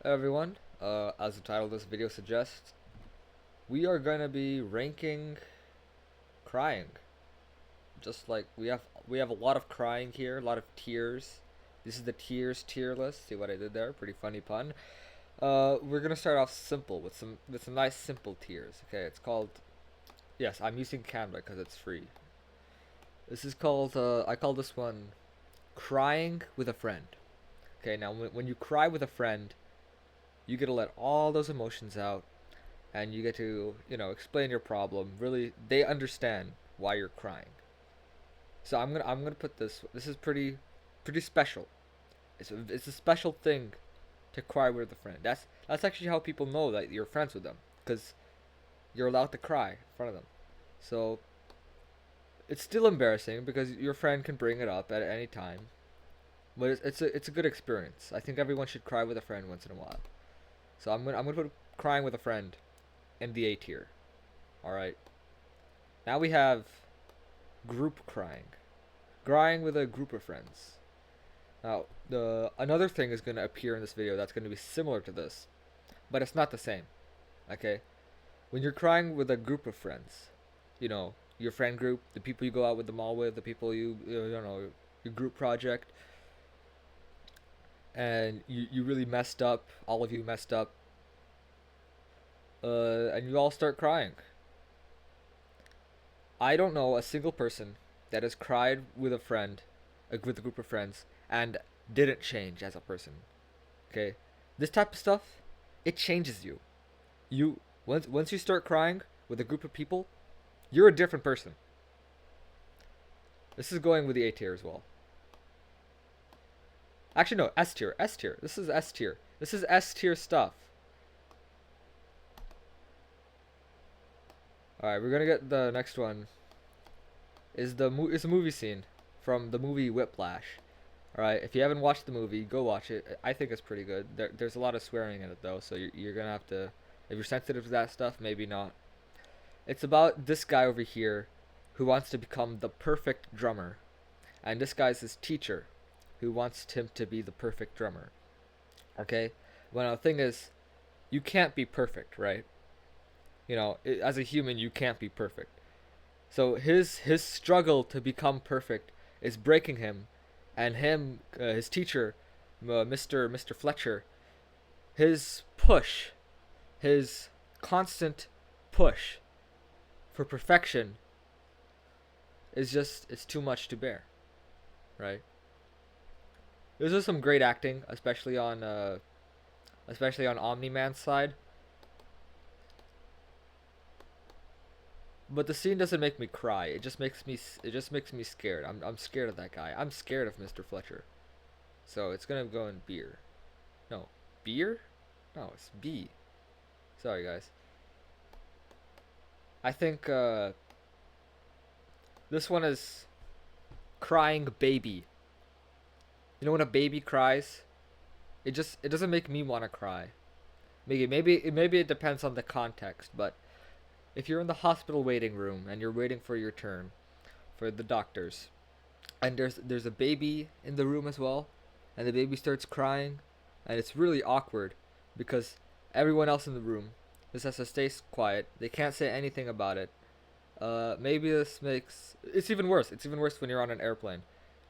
everyone. As the title of this video suggests, we are gonna be ranking crying. Just like we have a lot of crying here, a lot of tears. This is the tears tier list. See what I did there? Pretty funny pun. We're gonna start off simple with some nice simple tears. Okay, it's called. Yes, I'm using Canva because it's free. This is called. I call this one crying with a friend. Okay, now when you cry with a friend, you get to let all those emotions out, and you get to explain your problem. Really, they understand why you're crying. So I'm gonna put this is pretty special. It's a special thing to cry with a friend. That's actually how people know that you're friends with them, because you're allowed to cry in front of them. So it's still embarrassing because your friend can bring it up at any time, but it's a good experience. I think everyone should cry with a friend once in a while. So I'm gonna put crying with a friend in the A tier. All right. Now we have group crying, crying with a group of friends. Now the another thing is gonna appear in this video that's gonna be similar to this, but it's not the same. Okay. When you're crying with a group of friends, your friend group, the people you go out with the mall with, the people your group project, and you really messed up, all of you messed up, and you all start crying. I don't know a single person that has cried with a friend, with a group of friends, and didn't change as a person. Okay, this type of stuff, it changes you. You once you start crying with a group of people, you're a different person. This is going with the A tier as well. Actually, no, S tier, S tier. This is S tier. This is S tier stuff. All right, we're gonna get the next one. Is a movie scene from the movie Whiplash. All right, if you haven't watched the movie, go watch it. I think it's pretty good. There's a lot of swearing in it though, so you're gonna have to. If you're sensitive to that stuff, maybe not. It's about this guy over here who wants to become the perfect drummer, and this guy's his teacher who wants him to be the perfect drummer. Okay? Well, the thing is, you can't be perfect, right? As a human, you can't be perfect. So his struggle to become perfect is breaking him, and his teacher, Mr. Fletcher, his push, his constant push for perfection it's too much to bear, right? This is some great acting, especially on Omni-Man's side. But the scene doesn't make me cry. It just makes me scared. I'm scared of that guy. I'm scared of Mr. Fletcher. So it's gonna go in beer. No, beer? No, it's B. Sorry guys. I think this one is crying baby. You know when a baby cries, it doesn't make me want to cry. Maybe it depends on the context, but if you're in the hospital waiting room and you're waiting for your turn for the doctors, and there's a baby in the room as well, and the baby starts crying, and it's really awkward because everyone else in the room just has to stay quiet. They can't say anything about it. Maybe this makes it's even worse. It's even worse when you're on an airplane.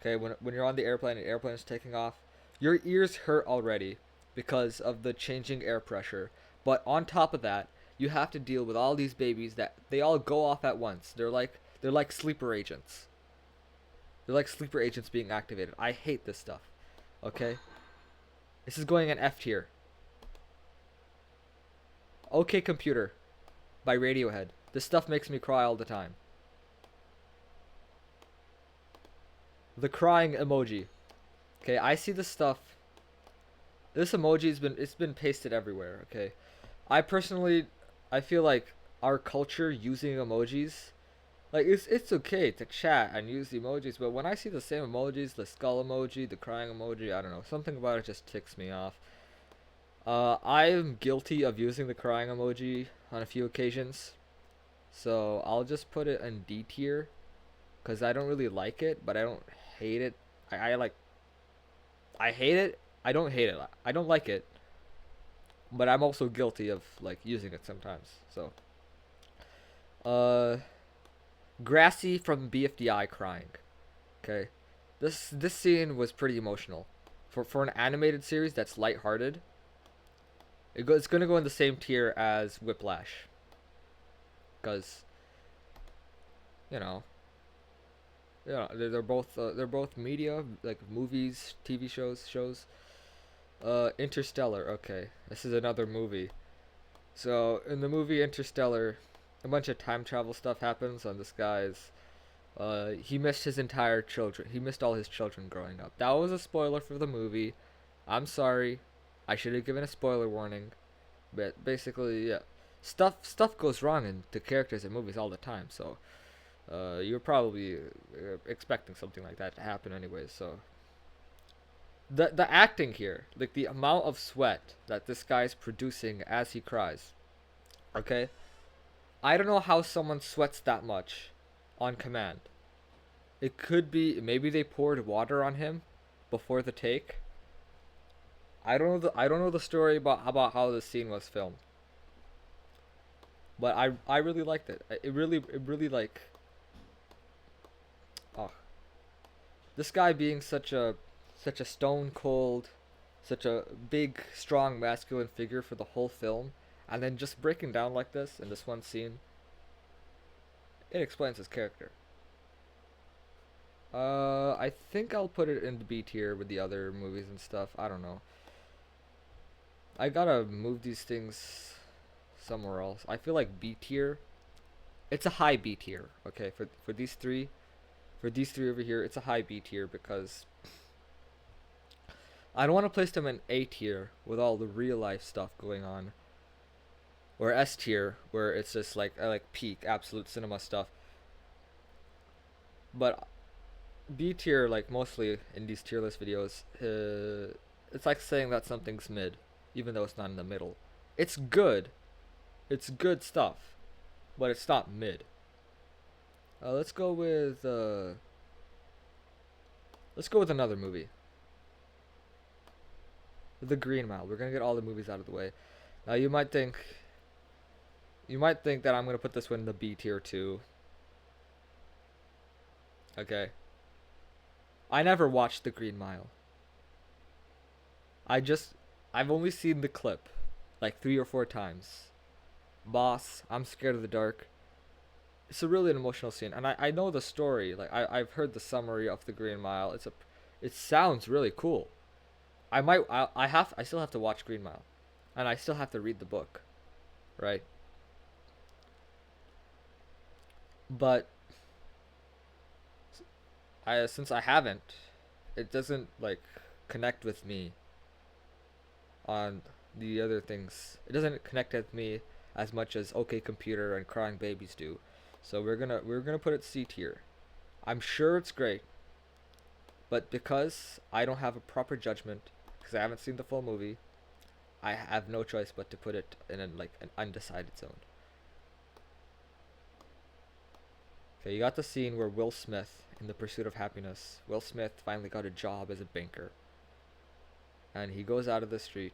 Okay, when you're on the airplane and the airplane is taking off, your ears hurt already because of the changing air pressure. But on top of that, you have to deal with all these babies that they all go off at once. They're like sleeper agents. They're like sleeper agents being activated. I hate this stuff. Okay? This is going in F tier. OK Computer by Radiohead. This stuff makes me cry all the time. The crying emoji. Okay, I see this stuff. This emoji's been pasted everywhere, okay? I feel like our culture using emojis, like it's okay to chat and use the emojis, but when I see the same emojis, the skull emoji, the crying emoji, I don't know, something about it just ticks me off. I'm guilty of using the crying emoji on a few occasions, so I'll just put it in D tier, cause I don't really like it, but I don't hate it. I hate it. I don't hate it. I don't like it, but I'm also guilty of like using it sometimes. So, uh, Grassy from BFDI crying. Okay, this scene was pretty emotional. For an animated series that's lighthearted, it's gonna go in the same tier as Whiplash, because you know, they're both media, like movies, TV shows. Interstellar. Okay, this is another movie. So in the movie Interstellar, a bunch of time travel stuff happens on this guy's. He missed his entire children. He missed all his children growing up. That was a spoiler for the movie. I'm sorry. I should have given a spoiler warning. But basically, yeah, stuff goes wrong in the characters in movies all the time. So, you're probably expecting something like that to happen anyways. So, the acting here, like the amount of sweat that this guy's producing as he cries. Okay, I don't know how someone sweats that much on command. It could be maybe they poured water on him before the take. I don't know the story about how the scene was filmed, but I really liked it. It really like oh, this guy being such a stone cold, such a big strong masculine figure for the whole film, and then just breaking down like this in this one scene. It explains his character. I think I'll put it in the B tier with the other movies and stuff. I don't know. I gotta move these things somewhere else. I feel like B tier. It's a high B tier. Okay, for these three over here, it's a high B tier because I don't want to place them in A tier with all the real life stuff going on, or S tier where it's just like I like peak absolute cinema stuff. But B tier, like mostly in these tier list videos, it's like saying that something's mid, even though it's not in the middle. It's good. It's good stuff, but it's not mid. Let's go with another movie. The Green Mile. We're gonna get all the movies out of the way. Now you might think that I'm gonna put this one in the B tier too. Okay. I never watched The Green Mile. I've only seen the clip like 3 or 4 times. Boss, I'm scared of the dark. It's a really an emotional scene, and I know the story. Like I've heard the summary of The Green Mile. It sounds really cool. I still have to watch Green Mile, and I still have to read the book, right? But I since I haven't, it doesn't like connect with me on the other things. It doesn't connect with me as much as OK Computer and Crying Babies do. So we're gonna put it C tier. I'm sure it's great, but because I don't have a proper judgment, because I haven't seen the full movie, I have no choice but to put it in like an undecided zone. Okay, you got the scene where Will Smith, in the pursuit of happiness, Will Smith finally got a job as a banker, and he goes out of the street,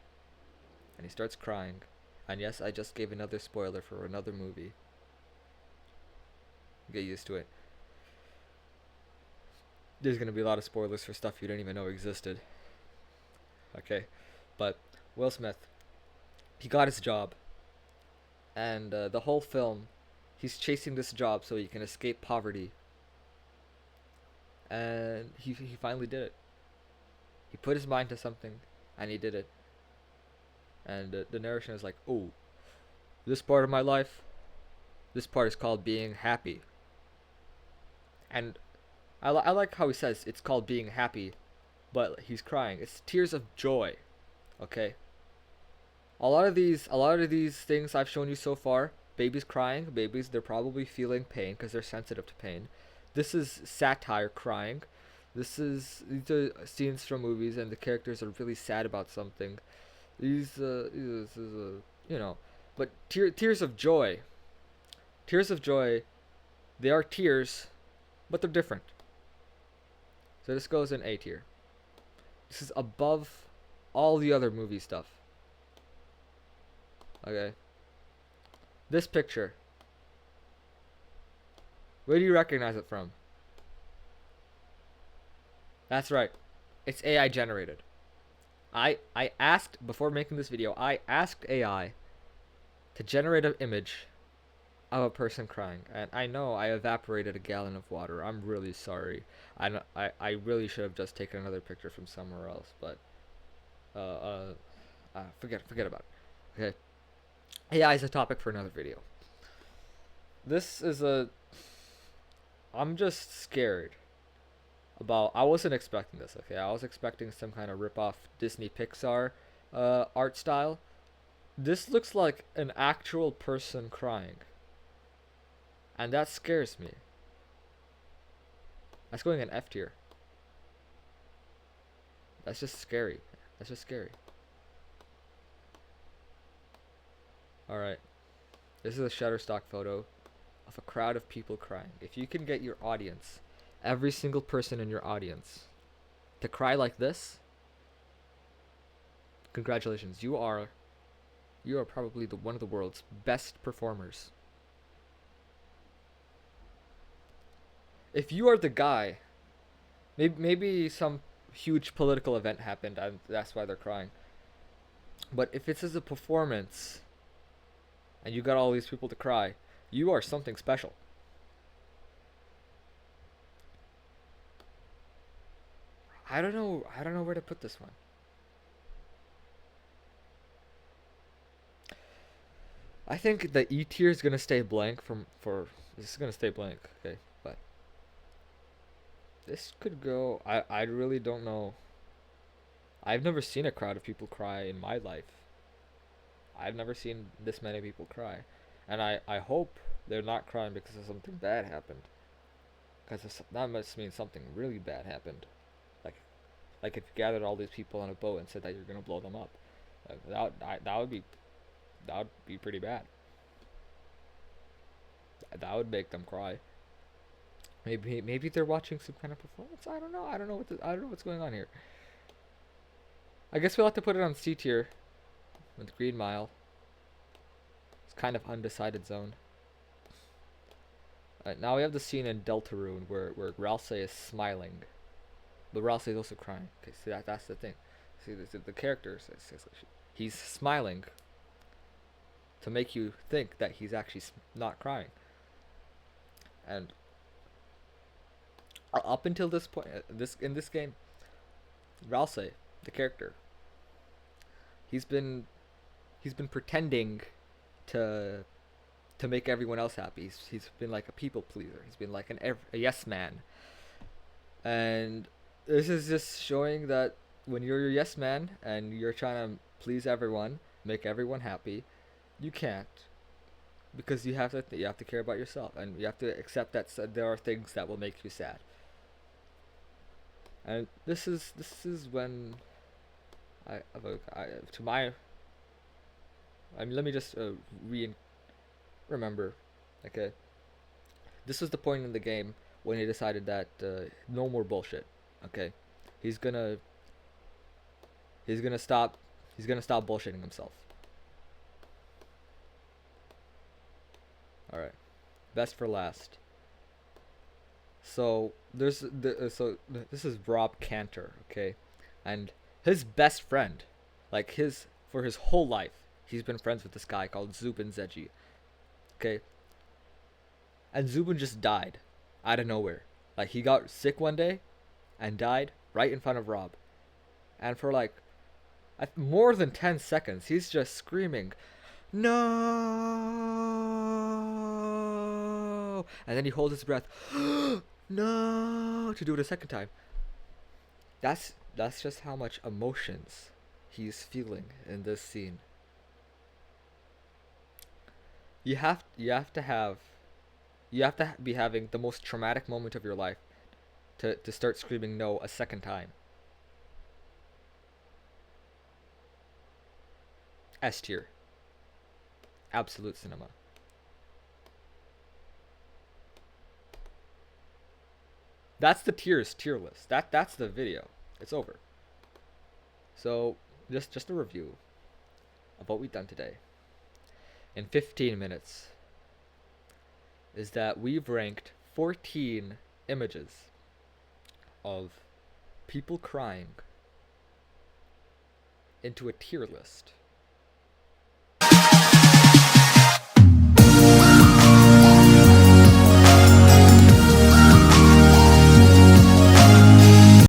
and he starts crying. And yes, I just gave another spoiler for another movie. Get used to it. There's gonna be a lot of spoilers for stuff you didn't even know existed. Okay, but Will Smith, he got his job, and the whole film, he's chasing this job so he can escape poverty. And he finally did it. He put his mind to something, and he did it. And the narration is like, oh, this part of my life, this part is called being happy. And I like how he says it's called being happy, but he's crying. It's tears of joy. Okay. A lot of these things I've shown you so far, babies crying, babies they're probably feeling pain because they're sensitive to pain. This is satire crying. These are scenes from movies and the characters are really sad about something. You know, but tears of joy. Tears of joy, they are tears, but they're different. So this goes in A tier. This is above all the other movie stuff. Okay. This picture. Where do you recognize it from? That's right. It's AI generated. I asked, before making this video, I asked AI to generate an image of a person crying, and I know I evaporated a gallon of water. I'm really sorry. I really should have just taken another picture from somewhere else, but forget about it. Okay, AI is a topic for another video. This is a. I'm just scared about. I wasn't expecting this. Okay, I was expecting some kind of rip-off Disney Pixar art style. This looks like an actual person crying, and that scares me. That's going in F tier. That's just scary. That's just scary. Alright. This is a Shutterstock photo of a crowd of people crying. If you can get your audience, every single person in your audience, to cry like this, congratulations. You are probably one of the world's best performers. If you are the guy, maybe some huge political event happened and that's why they're crying. But if it's as a performance and you got all these people to cry, you are something special. I don't know where to put this one. I think the E tier is gonna stay blank for this is gonna stay blank, okay, but this could go. I really don't know. I've never seen a crowd of people cry in my life. I've never seen this many people cry. And I hope they're not crying because of something bad happened. Because that must mean something really bad happened. Like like if you gathered all these people on a boat and said that you're gonna blow them up. That would be pretty bad. That would make them cry. Maybe they're watching some kind of performance. I don't know. I don't know what's going on here. I guess we'll have to put it on C tier with Green Mile. It's kind of undecided zone. Alright, now we have the scene in Deltarune where Ralsei is smiling, but Ralsei is also crying. Okay, see that's the thing. See the character he's smiling to make you think that he's actually not crying. And up until this point, in this game, Ralsei, the character, he's been pretending to make everyone else happy. He's been like a people pleaser. He's been like a yes man. And this is just showing that when you're a yes man and you're trying to please everyone, make everyone happy, you can't, because you have to care about yourself, and you have to accept that there are things that will make you sad. And this is when let me just remember, okay. This was the point in the game when he decided that no more bullshit. Okay, he's gonna stop bullshitting himself. All right, best for last. So this is Rob Cantor, okay, and his best friend, like for his whole life, he's been friends with this guy called Zubin Zeji, okay, and Zubin just died out of nowhere. Like he got sick one day and died right in front of Rob, and for like more than 10 seconds he's just screaming, no, and then he holds his breath, no, to do it a second time. That's just how much emotions he's feeling in this scene. You have to be having the most traumatic moment of your life to start screaming no a second time. S tier. Absolute cinema. That's the tier list. That's the video. It's over. So just a review of what we've done today. in 15 minutes is that we've ranked 14 images of people crying into a tier list.